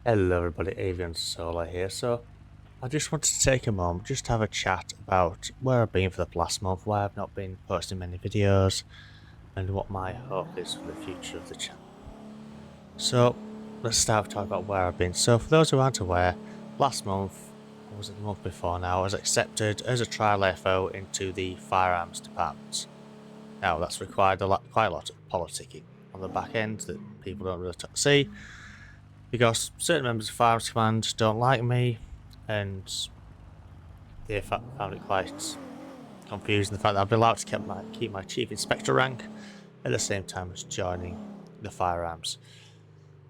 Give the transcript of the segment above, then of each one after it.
Hello everybody, Avian Solar here. So I just wanted to take a moment just to have a chat about where I've been for the last month, why I've not been posting many videos, and what my hope is for the future of the channel. So let's start talking about where I've been. So for those who aren't aware, last month, or was it the month before now, I was accepted as a trial FO into the firearms department. Now that's required quite a lot of politicking on the back end that people don't really see, because certain members of Firearms Command don't like me, and they found it quite confusing the fact that I've been allowed to keep my Chief Inspector rank at the same time as joining the firearms.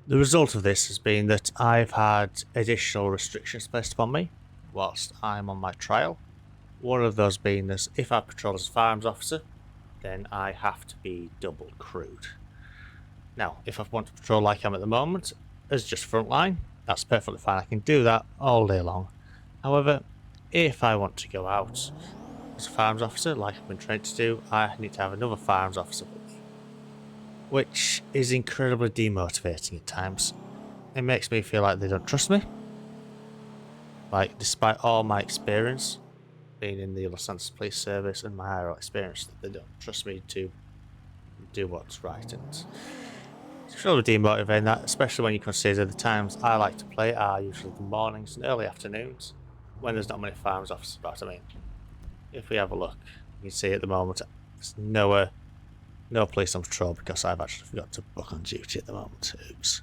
The result of this has been that I've had additional restrictions placed upon me whilst I'm on my trial. One of those being that if I patrol as a firearms officer, then I have to be double crewed. Now, if I want to patrol like I'm at the moment, as just frontline, that's perfectly fine. I can do that all day long. However, if I want to go out as a firearms officer, like I've been trained to do, I need to have another firearms officer with me, which is incredibly demotivating at times. It makes me feel like they don't trust me. Like, despite all my experience being in the Los Angeles Police Service and my IRL experience, they don't trust me to do what's right, and it's really demotivating that, especially when you consider the times I like to play are usually the mornings and early afternoons when there's not many firearms officers about. I mean, if we have a look, you can see at the moment there's no police on patrol because I've actually forgot to book on duty at the moment. Oops.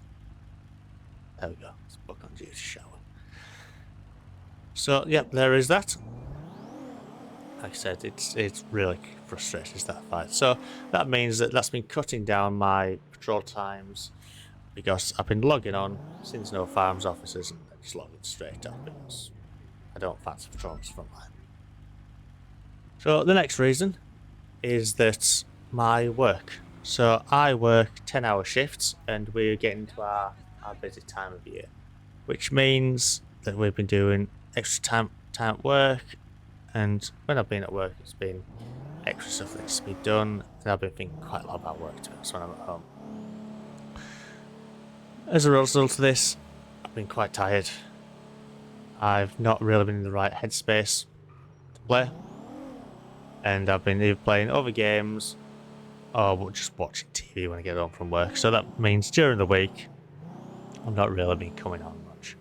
There we go. It's book on duty shower. So, yep, there is that. Like I said, it's really frustrating, that fight. So that means that's been cutting down my patrol times because I've been logging on since no firearms officers and just logging straight up because I don't fancy patrolling frontline. So the next reason is that my work. So I work 10-hour shifts and we're getting to our busy time of year, which means that we've been doing extra time at work. And when I've been at work, it's been extra stuff that needs to be done, and I've been thinking quite a lot about work to be honest when I'm at home. As a result of this, I've been quite tired. I've not really been in the right headspace to play, and I've been either playing other games or just watching TV when I get home from work. So that means during the week, I've not really been coming on much.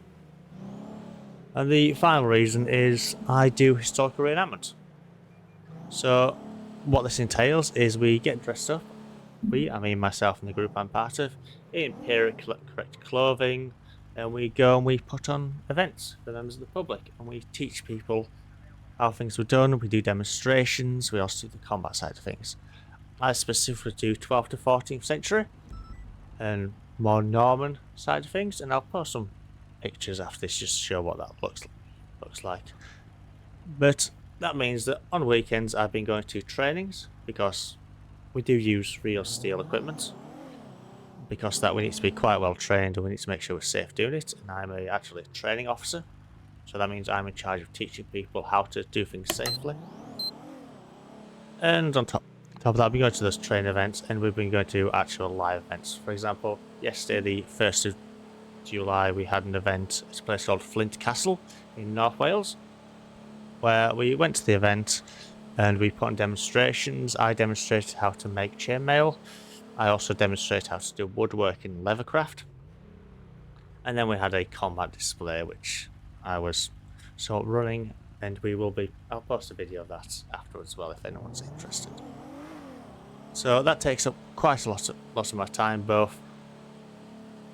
And the final reason is I do historical reenactment. So what this entails is we get dressed up. I mean myself and the group I'm part of, in period correct clothing, and we go and we put on events for members of the public, and we teach people how things were done. We do demonstrations. We also do the combat side of things. I specifically do 12th to 14th century and more Norman side of things, and I'll post some pictures after this just to show what that looks like. But that means that on weekends I've been going to trainings because we do use real steel equipment. Because that we need to be quite well trained and we need to make sure we're safe doing it. And I'm actually a training officer, so that means I'm in charge of teaching people how to do things safely. And on top of that, I've been going to those training events and we've been going to actual live events. For example, yesterday, the 1st of July, we had an event at a place called Flint Castle in North Wales, where we went to the event and we put on demonstrations. I demonstrated how to make chainmail. I also demonstrated how to do woodworking and leathercraft. And then we had a combat display, which I was sort of running, and I'll post a video of that afterwards as well if anyone's interested. So that takes up quite a lot of my time, both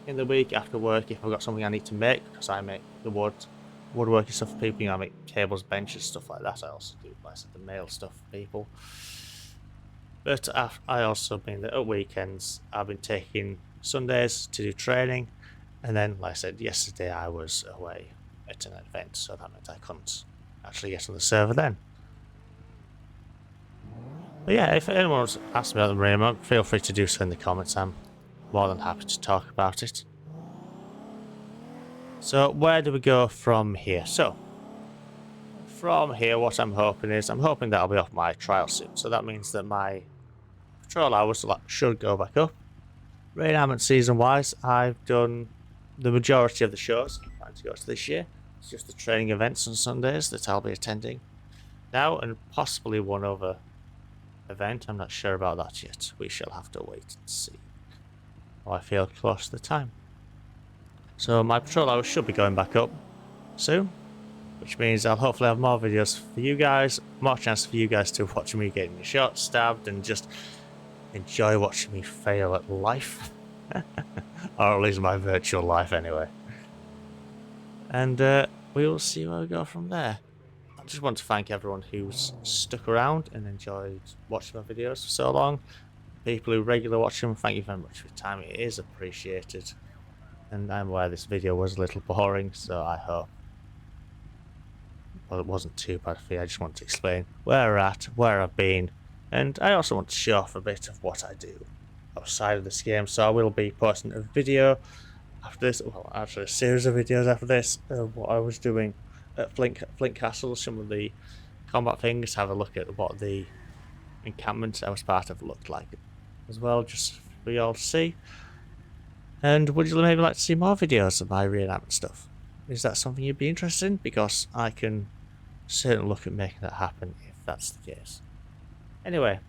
in the week after work if I've got something I need to make, because I make the woodworking stuff for people. I make tables, benches, stuff like that. I also do, like I said, the mail stuff for people. But I also mean that at weekends I've been taking Sundays to do training, and then, like I said, yesterday I was away at an event, so that meant I couldn't actually get on the server then. But yeah, if anyone's asked me about the remote, feel free to do so in the comments. I'm more than happy to talk about it. So where do we go from here? So from here, what I'm hoping that I'll be off my trial soon. So that means that my patrol hours should go back up. Re-enactment season wise, I've done the majority of the shows I'm planning to go to this year. It's just the training events on Sundays that I'll be attending now, and possibly one other event. I'm not sure about that yet. We shall have to wait and see. I feel close to the time. So my patrol hours should be going back up soon, which means I'll hopefully have more videos for you guys, more chance for you guys to watch me getting shot, stabbed, and just enjoy watching me fail at life. Or at least my virtual life anyway. And we will see where we go from there. I just want to thank everyone who's stuck around and enjoyed watching my videos for so long. People who regularly watch them, thank you very much for your time. It is appreciated. And I'm aware this video was a little boring, so I hope, well, it wasn't too bad for you. I just want to explain where we're at, where I've been, and I also want to show off a bit of what I do outside of this game. So I will be posting a video after this, well, actually a series of videos after this, of what I was doing at Flint Castle, some of the combat things, have a look at what the encampment I was part of looked like as well, just for you all to see. And would you maybe like to see more videos of my reenactment stuff? Is that something you'd be interested in? Because I can certainly look at making that happen if that's the case. Anyway,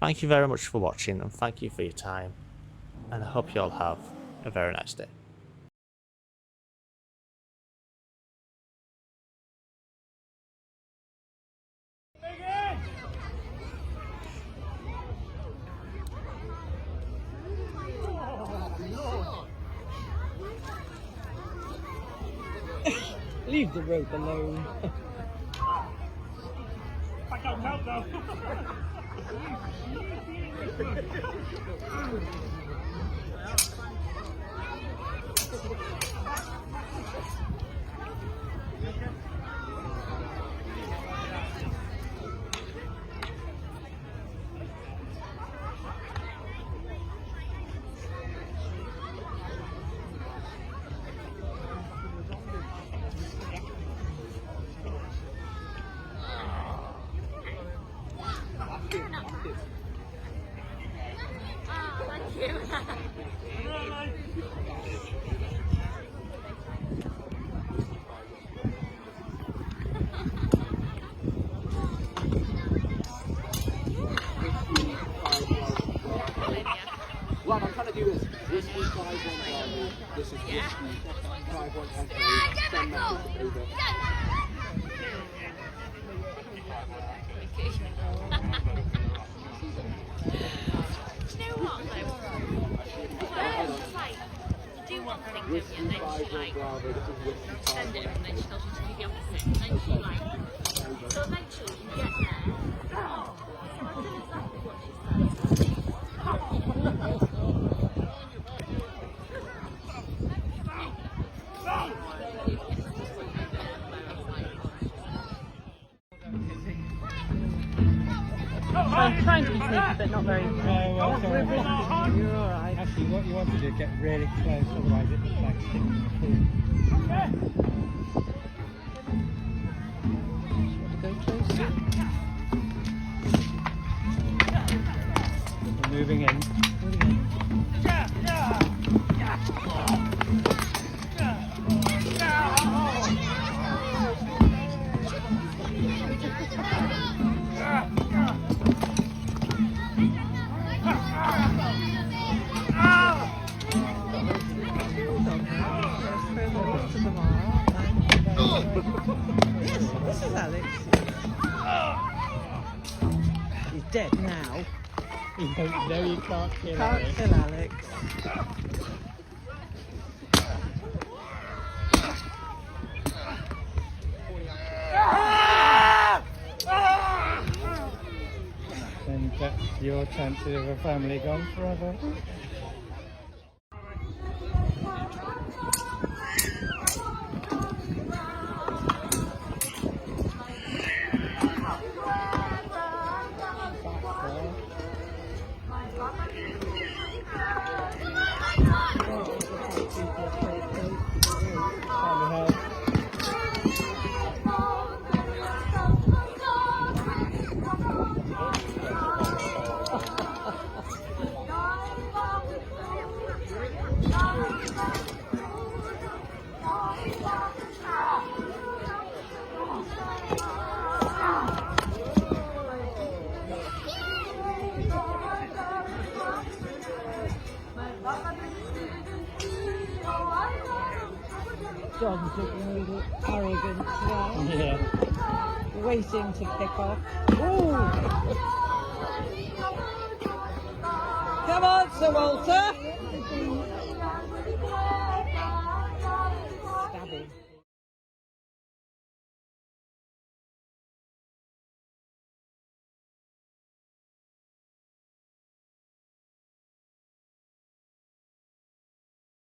thank you very much for watching, and thank you for your time, and I hope you all have a very nice day. Leave the rope alone. I can't help though. Well, I'm trying to do this. Whiskey 5-1 Bravo. This is Whiskey 5-1 Echo. 10 meters over. Do one thing, don't you? Whiskey And then 5-1 she like Bravo. This is Whiskey send it, 5-1 and then she tells you to do the opposite. And then she like, so eventually you get there. Oh, so I did exactly what she said. I'm trying to be sneaky, but not very. Well, sorry. You're alright. Actually, what you want to do is get really close, otherwise it looks like sticking in the pool. Go closer. We're moving in. This is Alex. He's dead now. No, you can't kill Can't it. kill Alex. And that's your chances of a family gone forever. John's looking a little arrogant there. Yeah. Waiting to pick off. Ooh! Come on, Sir Walter!